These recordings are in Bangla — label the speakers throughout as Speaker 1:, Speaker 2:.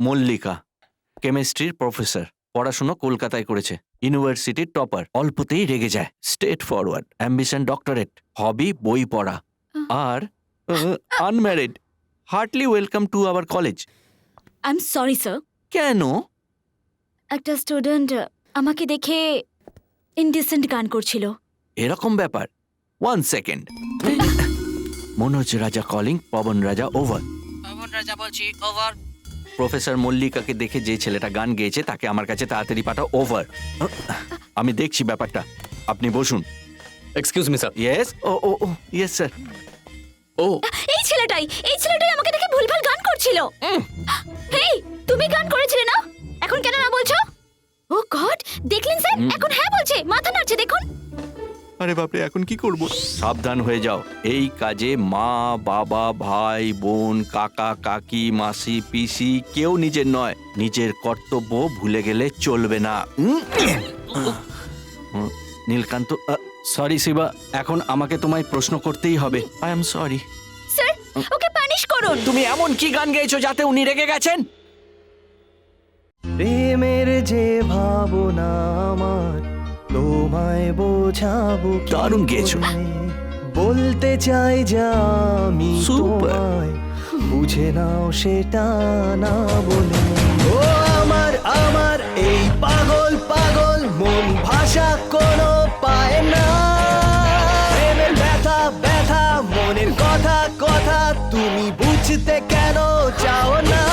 Speaker 1: মল্লিকা, কেমিস্ট্রির প্রফেসর, পড়াশোনা কলকাতায় করেছে, ইউনিভার্সিটির টপার, অল্পতেই রেগে যায়, straight forward, ambition doctorate, hobby বই পড়া, আর unmarried. Heartily welcome to our college.
Speaker 2: I am sorry sir,
Speaker 1: কেন?
Speaker 2: একটা স্টুডেন্ট আমাকে দেখে ইনডিসেন্ট গান করছিল।
Speaker 1: এরকম ব্যাপার? 1 সেকেন্ড। মনোজ রাজা কলিং, পবন রাজা ওভার।
Speaker 3: পবন রাজা বলছি, ওভার।
Speaker 1: প্রফেসর মল্লিকাকে দেখে যে ছেলেটা গান গেয়েছে তাকে আমার কাছে তাড়াতাড়ি পাঠাও, ওভার। আমি দেখছি ব্যাপারটা, আপনি বসুন।
Speaker 4: Excuse me sir.
Speaker 1: ইয়েস, ও ও ও ইয়েস স্যার।
Speaker 4: ও
Speaker 2: এই ছেলেটাই আমাকে দেখে ভুলভাল গান করছিল। হেই, তুমি গান করেছিলে না? এখন কেন না বলছো? ও গড, দেখলেন স্যার, এখন হ্যাঁ বলছে, মাথা নাড়ছে, দেখুন।
Speaker 1: আরে বাপরে, এখন কি করব? সাবধান হয়ে যাও, এই কাজে মা, বাবা, ভাই, বোন, কাকা, কাকি, মাসি, পিসি কেউ নিজের নয়। নিজের কর্তব্য ভুলে গেলে চলবে না। নীলকান্ত,
Speaker 4: সরি শিবা, এখন আমাকে তোমায় প্রশ্ন করতেই হবে।
Speaker 1: I am sorry.
Speaker 2: Sir, okay punish করুন।
Speaker 1: তুমি এমন কি গান গেয়েছো যাতে উনি রেগে গেছেন?
Speaker 5: প্রেমের যে ভাবনা আমার, তোমায় বোঝাবো কি
Speaker 1: দারুণ গেয়েছো।
Speaker 5: করে? বলতে চাই যা আমি
Speaker 1: Super.
Speaker 5: তোমায়, বুঝে নাও সেটা না বলে। ও আমার আমার এই পাগল পাগল মন, ভাষা কোনো পায় না। প্রেমের ব্যথা ব্যথা, মনের কথা কথা, তুমি বুঝতে কেন চাও না?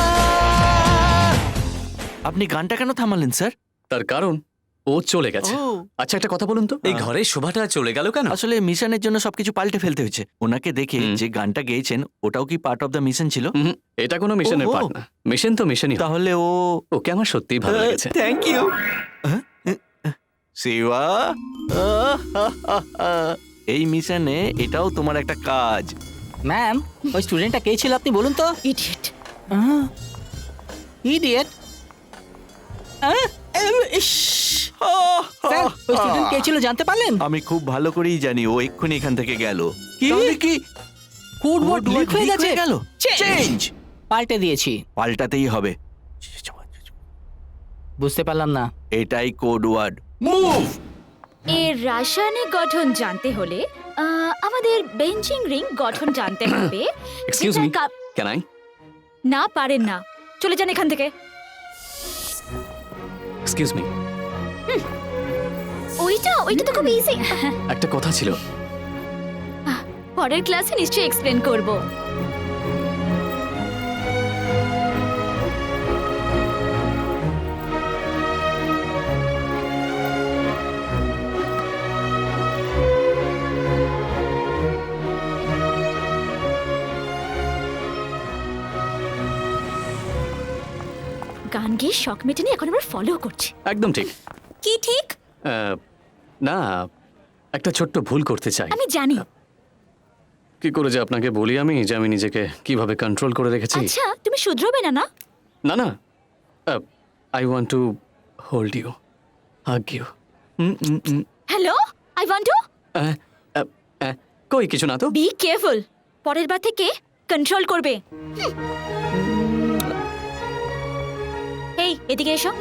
Speaker 1: আপনি গানটা কেন থামালেন স্যার?
Speaker 4: তার কারণ ও চলে গেছে। আচ্ছা একটা কথা বলুন তো, এই ঘরের শোভাটা চলে গেল কেন?
Speaker 1: আসলে মিশনের জন্য সবকিছু পাল্টে ফেলতে হয়েছে। ওনাকে দেখে যে গানটা গেয়েছেন ওটাও কি পার্ট অফ দ্য মিশন ছিল?
Speaker 4: এটা কোনো মিশনের
Speaker 1: ওহো।
Speaker 4: পার্ট না। মিশন তো মিশনই হয়।
Speaker 1: তাহলে ও
Speaker 4: ওকে আমার সত্যিই ভালো লেগেছে।
Speaker 1: Thank you Shiba. এই মিশনে এটাও তোমার একটা কাজ।
Speaker 3: ম্যাম, ওই স্টুডেন্টটা কে ছিল আপনি বলুন তো?
Speaker 2: ইডিয়েট।
Speaker 3: ইডিয়েট। স্যার, ওই স্টুডেন্ট কে ছিল জানতে পারলেন?
Speaker 1: আমি খুব ভালো করেই জানি ও এক্ষুনি এখান থেকে গেল।
Speaker 3: কি?
Speaker 1: তাহলে কি
Speaker 3: কোডওয়ার্ড লিক হয়ে গেছে?
Speaker 1: গেল? চেঞ্জ
Speaker 3: পাল্টে দিয়েছি।
Speaker 1: পাল্টাতেই হবে।
Speaker 3: বুঝতে পারলাম না।
Speaker 1: এটাই কোড ওয়ার্ড, মুভ।
Speaker 2: এর রাসায়নিক গঠন জানতে হলে আমাদের বেঞ্চিং রিং গঠন জানতে হবে।
Speaker 4: Excuse me, can I?
Speaker 2: না, পারেন না, চলে যান এখান থেকে।
Speaker 4: এক্সকিউজ মি,
Speaker 2: ওইটা তো খুব ইজি।
Speaker 4: একটা কথা ছিল।
Speaker 2: পরের ক্লাসে নিশ্চয়ই এক্সপ্লেন করব। গান গেয়ে শখ মেটেনি, এখন আবার ফলো করছে।
Speaker 4: একদম ঠিক।
Speaker 2: কি ঠিক?
Speaker 4: না, একটা ছোট্ট ভুল করতে চাই।
Speaker 2: আমি জানি।
Speaker 4: কি করে যে আপনাকে বলি আমি যে আমি নিজেকে কিভাবে কন্ট্রোল করে রেখেছি।
Speaker 2: আচ্ছা, তুমি শুধরোবে না? না,
Speaker 4: না না, I want to hold you, hug you.
Speaker 2: Hello, I want to.
Speaker 4: কই কিছু না তো।
Speaker 2: বি কেয়ারফুল, পরের বার থেকে কন্ট্রোল করবে। এই, এদিকে এসো।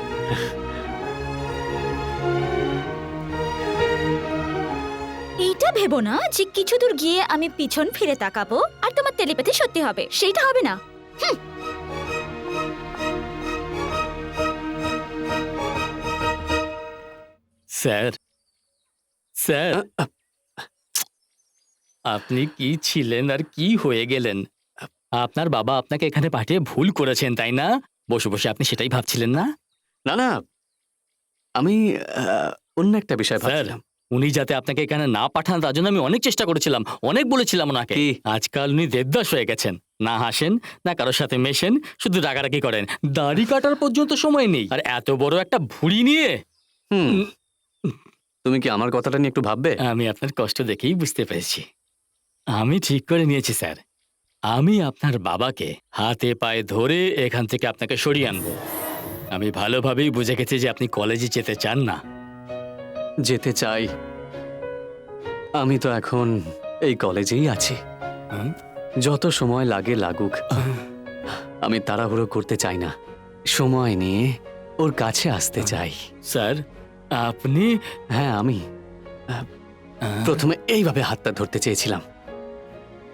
Speaker 2: এইটা ভেবো না যে কিছু দূর গিয়ে আমি পিছন ফিরে তাকাবো আর তোমার টেলিপ্যাথি সত্যি হবে, সেইটা হবে না।
Speaker 6: স্যার, স্যার, আপনি কি ছিলেন আর কি হয়ে গেলেন? আপনার বাবা আপনাকে এখানে পাঠিয়ে ভুল করেছেন, তাই না? বসে বসে আপনি সেটাই ভাবছিলেন না?
Speaker 4: না না, আমি অন্য একটা বিষয়
Speaker 6: স্যার,
Speaker 4: ভাবছিলাম।
Speaker 6: উনি যাতে আপনাকে এখানে না পাঠান তার জন্য আমি অনেক চেষ্টা করেছিলাম, অনেক বলেছিলাম ওনাকে।
Speaker 4: কি?
Speaker 6: আজকাল উনি দেবদাস হয়ে গেছেন, না হাসেন না কারোর সাথে মেশেন, শুধু রাগারাগি করেন, দাড়ি কাটার পর্যন্ত সময় নেই, আর এত বড় একটা ভুঁড়ি নিয়ে।
Speaker 4: তুমি কি আমার কথাটা নিয়ে একটু ভাববে?
Speaker 6: আমি আপনার কষ্ট দেখেই বুঝতে পেরেছি। আমি ঠিক করে নিয়েছি স্যার, আমি আপনার বাবাকে হাতে পায়ে ধরে এখান থেকে আপনাকে সরিয়ে আনবো। আমি ভালোভাবেই বুঝে গেছি যে আপনি কলেজে যেতে চান না।
Speaker 4: যেতে চাই, আমি তো এখন এই কলেজেই আছি। যত সময় লাগে লাগুক, আমি তাড়াহুড়ো করতে চাই না। সময় নিয়ে ওর কাছে আসতে চাই।
Speaker 6: স্যার আপনি
Speaker 4: হ্যাঁ, আমি প্রথমে এইভাবে হাতটা ধরতে চেয়েছিলাম,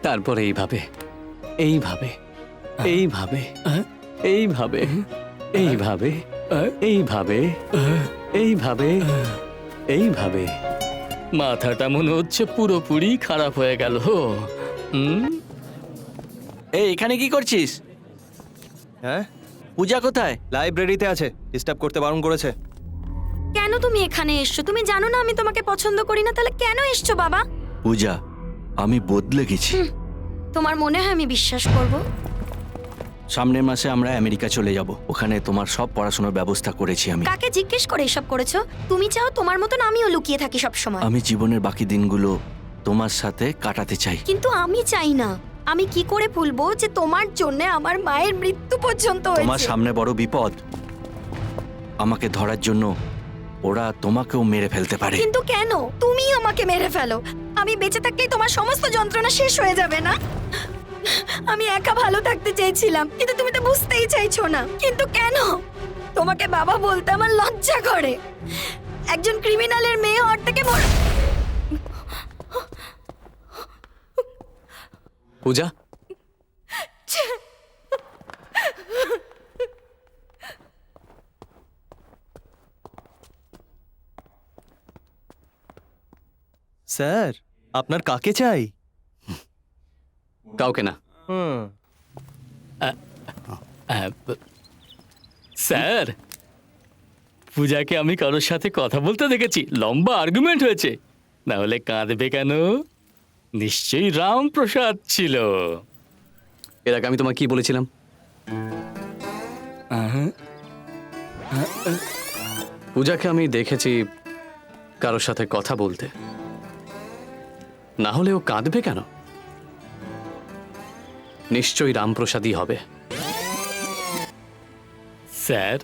Speaker 4: তারপর এইভাবে এইভাবে এইভাবে এইভাবে এইভাবে এইভাবে এইভাবে এইভাবে।
Speaker 6: মাথাটা মনে হচ্ছে পুরোপুরি খারাপ হয়ে গেল।
Speaker 1: এই এখানে কি করছিস?
Speaker 5: হ্যাঁ,
Speaker 1: পূজা কোথায়?
Speaker 5: লাইব্রেরিতে আছে, ডিস্টার্ব করতে বারণ করেছে।
Speaker 2: কেন তুমি এখানে এসছো? তুমি জানো না আমি তোমাকে পছন্দ করি না, তাহলে কেন এসছো বাবা?
Speaker 1: পূজা, আমি বদলে গেছি।
Speaker 2: তোমার মনে হয় আমি বিশ্বাস করব?
Speaker 1: সামনের মাসে আমরা আমেরিকা চলে যাব। ওখানে তোমার সব পড়াশোনার ব্যবস্থা করেছি আমি।
Speaker 2: কাকে জিজ্ঞেস করে এসব করেছো? তুমি চাও তোমার মতন আমিও লুকিয়ে থাকি সব সময়।
Speaker 1: আমি জীবনের বাকি দিনগুলো তোমার সাথে কাটাতে চাই।
Speaker 2: কিন্তু আমি চাই না। আমি কি করে ভুলবো যে তোমার জন্য আমার মায়ের মৃত্যু পর্যন্ত
Speaker 1: তোমার
Speaker 2: হয়েছে?
Speaker 1: সামনে বড় বিপদ। আমাকে ধরার জন্য ওরা তোমাকেও মেরে ফেলতে পারে।
Speaker 2: কিন্তু কেন? তুমি আমাকে মেরে ফেলো, আমি বেঁচে থাকলেই তোমার সমস্ত যন্ত্রণা শেষ হয়ে যাবে না? আমি একা ভালো থাকতে চেয়েছিলাম, কিন্তু তুমি তো বুঝতেই চাইছো না। কিন্তু কেন? তোমাকে বাবা বলতে আমার লজ্জা করে। একজন ক্রিমিনালের মেয়ে হওয়ার থেকে
Speaker 4: পূজা,
Speaker 5: স্যার, আপনার কাকে চাই?
Speaker 4: কাউকে না।
Speaker 6: স্যার পূজাকে আমি কারোর সাথে কথা বলতে দেখেছি, লম্বা আর্গুমেন্ট হয়েছে। না হলে কাঁদবে কেন? নিশ্চয়ই রামপ্রসাদ ছিল।
Speaker 4: এর আগে আমি তোমায় কি বলেছিলাম? পূজাকে আমি দেখেছি কারোর সাথে কথা বলতে, না হলে ও কাঁদবে কেন? নিশ্চয়ই রামপ্রসাদই হবে।
Speaker 6: স্যার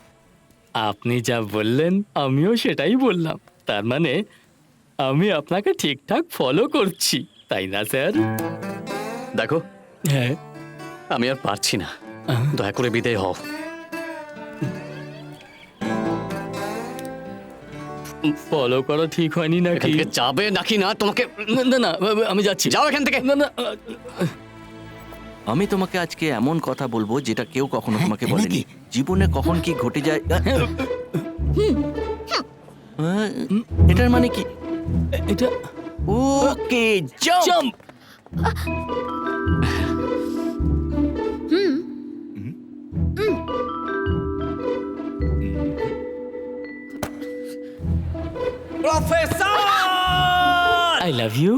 Speaker 6: আপনি যা বললেন আমিও সেটাই বললাম। তার মানে আমি আপনাকে ঠিকঠাক ফলো করছি, তাই না স্যার?
Speaker 4: দেখো,
Speaker 6: হ্যাঁ।
Speaker 4: আমি আর পারছি না, দয়া করে বিদায় হও।
Speaker 6: ফলো করা ঠিক হয়নি
Speaker 4: এখান
Speaker 6: নাকি?
Speaker 4: থেকে যাবে নাকি না তোমাকে?
Speaker 6: না না আমি যাচ্ছি।
Speaker 4: যাও এখান থেকে।
Speaker 6: না না
Speaker 1: আমি তোমাকে আজকে এমন কথা বলবো যেটা কেউ কখনো তোমাকে বলেনি। জীবনে কখন কি ঘটে যায়। এটার মানে কি?
Speaker 6: এটা
Speaker 1: okay, jump.
Speaker 6: Jump. I love you.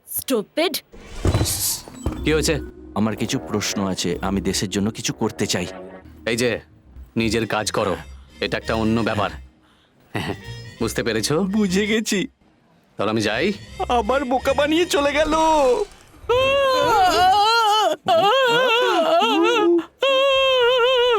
Speaker 2: Stupid.
Speaker 4: কি হয়েছে?
Speaker 1: আমার কিছু প্রশ্ন আছে, আমি দেশের জন্য কিছু করতে চাই।
Speaker 4: এই যে নিজের কাজ করো, এটা একটা অন্য ব্যাপার। বুঝতে পেরেছো?
Speaker 1: বুঝে গেছি।
Speaker 4: তাহলে আমি যাই।
Speaker 1: আবার বোকা বানিয়ে চলে গেল।